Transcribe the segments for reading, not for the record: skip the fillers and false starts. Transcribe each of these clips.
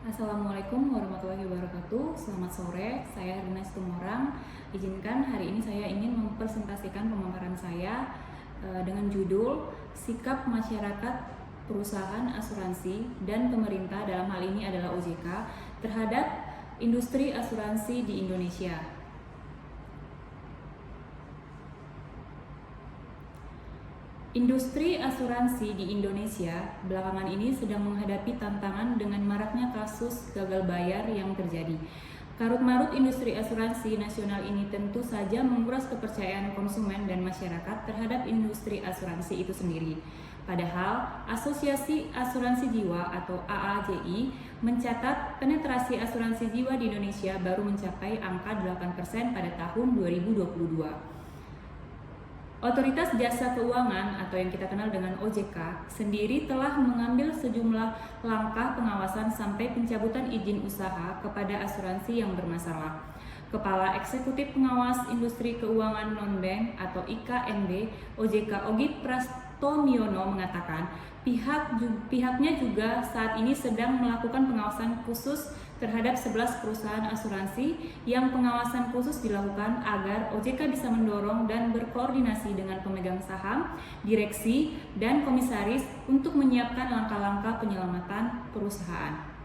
Assalamualaikum warahmatullahi wabarakatuh. Selamat sore, saya Rina Situmorang. Izinkan hari ini saya ingin mempresentasikan pemaparan saya dengan judul Sikap Masyarakat, Perusahaan Asuransi, dan Pemerintah dalam hal ini adalah OJK terhadap industri asuransi di Indonesia. Industri asuransi di Indonesia belakangan ini sedang menghadapi tantangan dengan maraknya kasus gagal bayar yang terjadi. Karut-marut industri asuransi nasional ini tentu saja menguras kepercayaan konsumen dan masyarakat terhadap industri asuransi itu sendiri. Padahal, Asosiasi Asuransi Jiwa atau AAJI mencatat penetrasi asuransi jiwa di Indonesia baru mencapai angka 8% pada tahun 2022. Otoritas Jasa Keuangan atau yang kita kenal dengan OJK sendiri telah mengambil sejumlah langkah pengawasan sampai pencabutan izin usaha kepada asuransi yang bermasalah. Kepala Eksekutif Pengawas Industri Keuangan Non-Bank atau IKNB OJK Ogi Prastomiono mengatakan pihaknya juga saat ini sedang melakukan pengawasan khusus terhadap 11 perusahaan asuransi yang pengawasan khusus dilakukan agar OJK bisa mendorong dan berkoordinasi dengan pemegang saham, direksi, dan komisaris untuk menyiapkan langkah-langkah penyelamatan perusahaan.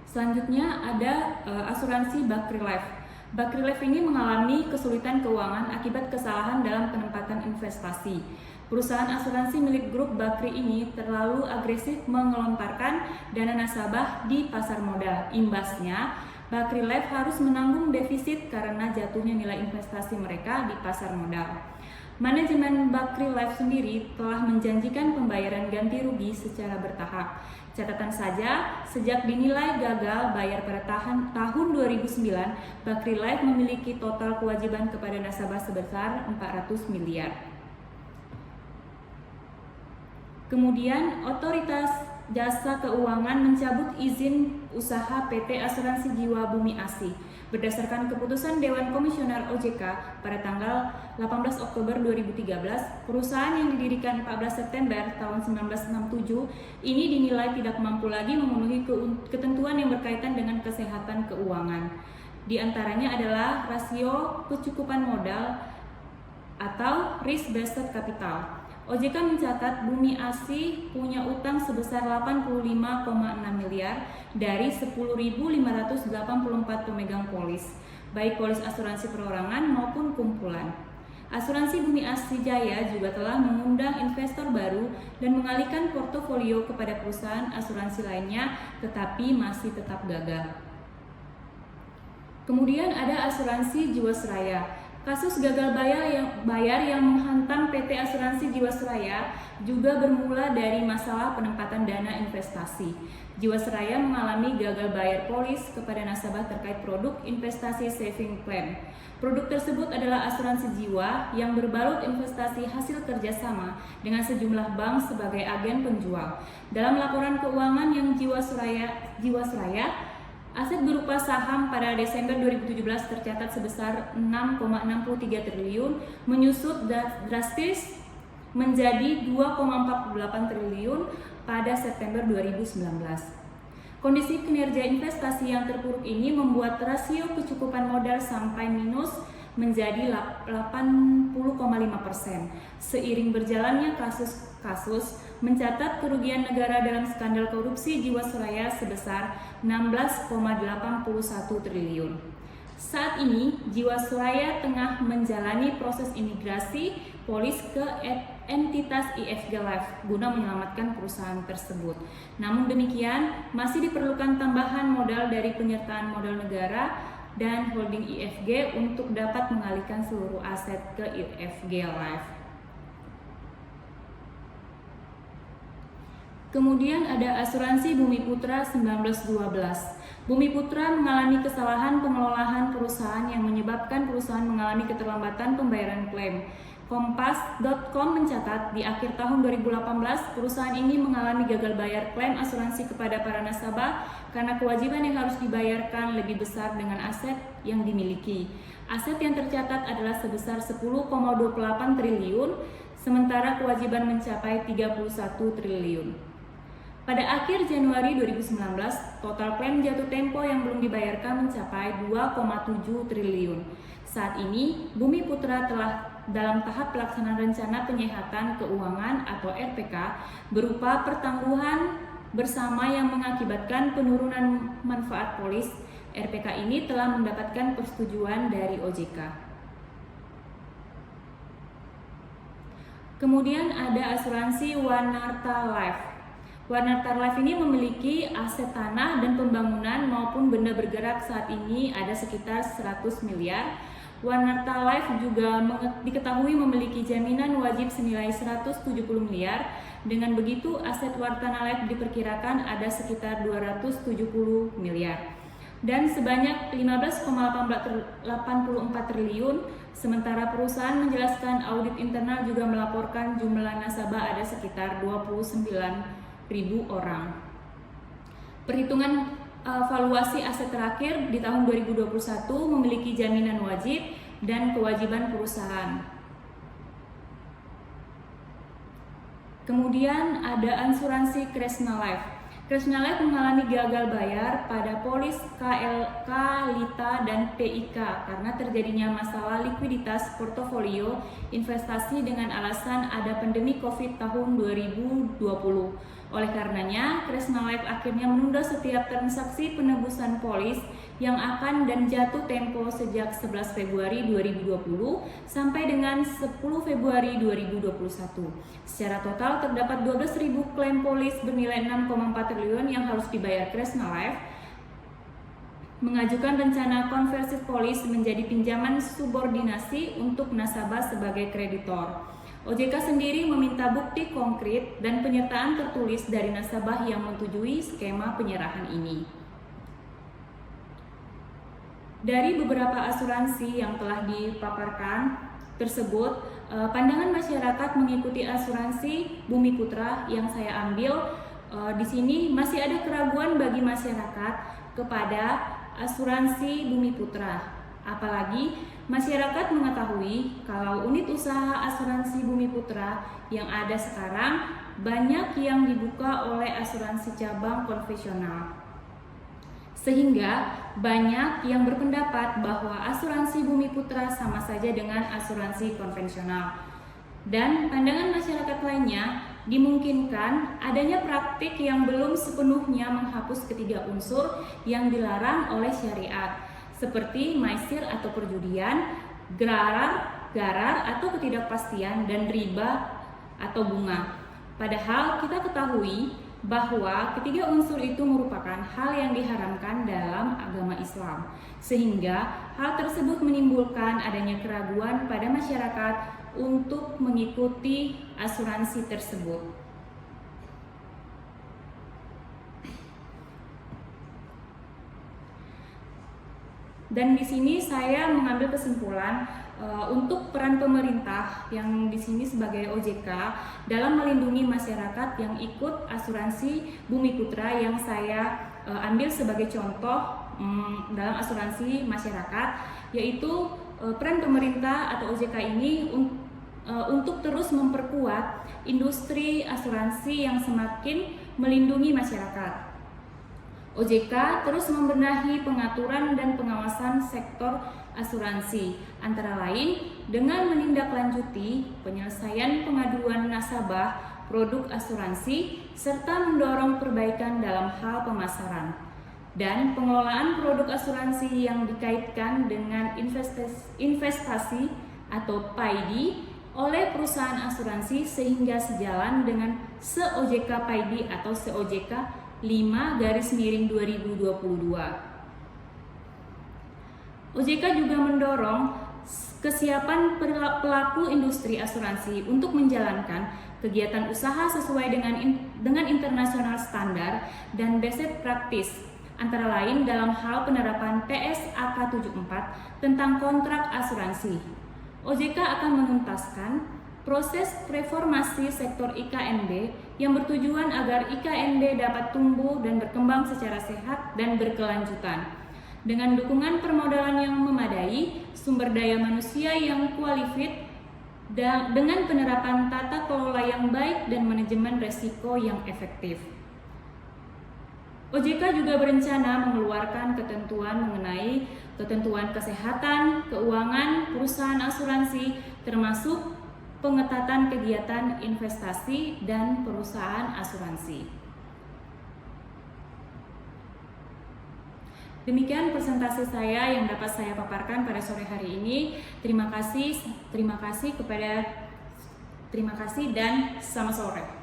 Selanjutnya ada asuransi Bakri Life. Bakri Life ini mengalami kesulitan keuangan akibat kesalahan dalam penempatan investasi. Perusahaan asuransi milik grup Bakri ini terlalu agresif mengelontarkan dana nasabah di pasar modal. Imbasnya, Bakri Life harus menanggung defisit karena jatuhnya nilai investasi mereka di pasar modal. Manajemen Bakri Life sendiri telah menjanjikan pembayaran ganti rugi secara bertahap. Catatan saja, sejak dinilai gagal bayar pada tahun 2009, Bakri Life memiliki total kewajiban kepada nasabah sebesar 400 miliar. Kemudian, Otoritas Jasa Keuangan mencabut izin usaha PT Asuransi Jiwa Bumi Asih. Berdasarkan keputusan Dewan Komisioner OJK pada tanggal 18 Oktober 2013, perusahaan yang didirikan 14 September tahun 1967 ini dinilai tidak mampu lagi memenuhi ketentuan yang berkaitan dengan kesehatan keuangan. Di antaranya adalah rasio kecukupan modal atau risk-based capital. OJK mencatat Bumi Asih punya utang sebesar 85,6 miliar dari 10.584 pemegang polis, baik polis asuransi perorangan maupun kumpulan. Asuransi Bumi Asih Jaya juga telah mengundang investor baru dan mengalihkan portofolio kepada perusahaan asuransi lainnya, tetapi masih tetap gagal. Kemudian ada asuransi Jiwasraya. Kasus gagal bayar yang menghantam PT Asuransi Jiwasraya juga bermula dari masalah penempatan dana investasi. Jiwasraya mengalami gagal bayar polis kepada nasabah terkait produk investasi saving plan. Produk tersebut adalah asuransi jiwa yang berbalut investasi hasil kerjasama dengan sejumlah bank sebagai agen penjual. Dalam laporan keuangan yang Jiwasraya, aset berupa saham pada Desember 2017 tercatat sebesar 6,63 triliun, menyusut drastis menjadi 2,48 triliun pada September 2019. Kondisi kinerja investasi yang terpuruk ini membuat rasio kecukupan modal sampai minus menjadi 80,5%. Seiring berjalannya kasus mencatat kerugian negara dalam skandal korupsi Jiwasraya sebesar 16,81 triliun. Saat ini, Jiwasraya tengah menjalani proses imigrasi polis ke entitas IFG Life guna menyelamatkan perusahaan tersebut. Namun demikian, masih diperlukan tambahan modal dari penyertaan modal negara dan holding IFG untuk dapat mengalihkan seluruh aset ke IFG Life. Kemudian ada asuransi Bumi Putra 1912. Bumi Putra mengalami kesalahan pengelolaan perusahaan yang menyebabkan perusahaan mengalami keterlambatan pembayaran klaim. Kompas.com mencatat di akhir tahun 2018 perusahaan ini mengalami gagal bayar klaim asuransi kepada para nasabah karena kewajiban yang harus dibayarkan lebih besar dengan aset yang dimiliki. Aset yang tercatat adalah sebesar 10,28 triliun, sementara kewajiban mencapai 31 triliun. Pada akhir Januari 2019, total klaim jatuh tempo yang belum dibayarkan mencapai 2,7 triliun. Saat ini, Bumi Putra telah dalam tahap pelaksanaan rencana penyehatan keuangan atau RPK berupa pertangguhan bersama yang mengakibatkan penurunan manfaat polis. RPK ini telah mendapatkan persetujuan dari OJK. Kemudian ada asuransi Warnarta Life. Warnarta Life ini memiliki aset tanah dan pembangunan maupun benda bergerak saat ini ada sekitar 100 miliar. Warnarta Life juga diketahui memiliki jaminan wajib senilai 170 miliar. Dengan begitu, aset Warnarta Life diperkirakan ada sekitar 270 miliar. Dan sebanyak 15,84 triliun, sementara perusahaan menjelaskan audit internal juga melaporkan jumlah nasabah ada sekitar 29.000 orang. Perhitungan valuasi aset terakhir di tahun 2021 memiliki jaminan wajib dan kewajiban perusahaan. Kemudian ada asuransi Kresna Life. Kresna Life mengalami gagal bayar pada polis KLK, Lita, dan PIK karena terjadinya masalah likuiditas portofolio investasi dengan alasan ada pandemi COVID tahun 2020. Oleh karenanya, Kresna Life akhirnya menunda setiap transaksi penebusan polis yang akan dan jatuh tempo sejak 11 Februari 2020 sampai dengan 10 Februari 2021. Secara total terdapat 12.000 klaim polis bernilai 6,4 triliun yang harus dibayar Kresna Life mengajukan rencana konversi polis menjadi pinjaman subordinasi untuk nasabah sebagai kreditor. OJK sendiri meminta bukti konkret dan penyertaan tertulis dari nasabah yang menyetujui skema penyerahan ini. Dari beberapa asuransi yang telah dipaparkan tersebut, pandangan masyarakat mengikuti asuransi Bumi Putra yang saya ambil di sini masih ada keraguan bagi masyarakat kepada asuransi Bumi Putra. Apalagi masyarakat mengetahui kalau unit usaha asuransi Bumi Putra yang ada sekarang banyak yang dibuka oleh asuransi cabang konvensional. Sehingga banyak yang berpendapat bahwa asuransi Bumi Putra sama saja dengan asuransi konvensional. Dan pandangan masyarakat lainnya dimungkinkan adanya praktik yang belum sepenuhnya menghapus ketiga unsur yang dilarang oleh syariat, seperti maisir atau perjudian, garar atau ketidakpastian, dan riba atau bunga. Padahal kita ketahui bahwa ketiga unsur itu merupakan hal yang diharamkan dalam agama Islam, sehingga hal tersebut menimbulkan adanya keraguan pada masyarakat untuk mengikuti asuransi tersebut. Dan di sini saya mengambil kesimpulan untuk peran pemerintah yang di sini sebagai OJK dalam melindungi masyarakat yang ikut asuransi Bumi Putra yang saya ambil sebagai contoh dalam asuransi masyarakat, yaitu peran pemerintah atau OJK ini untuk terus memperkuat industri asuransi yang semakin melindungi masyarakat. OJK terus membenahi pengaturan dan pengawasan sektor asuransi, antara lain dengan menindaklanjuti penyelesaian pengaduan nasabah produk asuransi serta mendorong perbaikan dalam hal pemasaran dan pengelolaan produk asuransi yang dikaitkan dengan investasi atau PAID oleh perusahaan asuransi sehingga sejalan dengan se-OJK PAID atau se-OJK 5/2022. OJK juga mendorong kesiapan pelaku industri asuransi untuk menjalankan kegiatan usaha sesuai dengan internasional standar dan best practice, antara lain dalam hal penerapan PSAK 74 tentang kontrak asuransi. OJK akan menuntaskan proses reformasi sektor IKNB yang bertujuan agar IKNB dapat tumbuh dan berkembang secara sehat dan berkelanjutan. Dengan dukungan permodalan yang memadai, sumber daya manusia yang kualifikasi, dengan penerapan tata kelola yang baik dan manajemen resiko yang efektif. OJK juga berencana mengeluarkan ketentuan mengenai ketentuan kesehatan, keuangan, perusahaan asuransi, termasuk pengetatan kegiatan investasi dan perusahaan asuransi. Demikian presentasi saya yang dapat saya paparkan pada sore hari ini. Terima kasih dan selamat sore.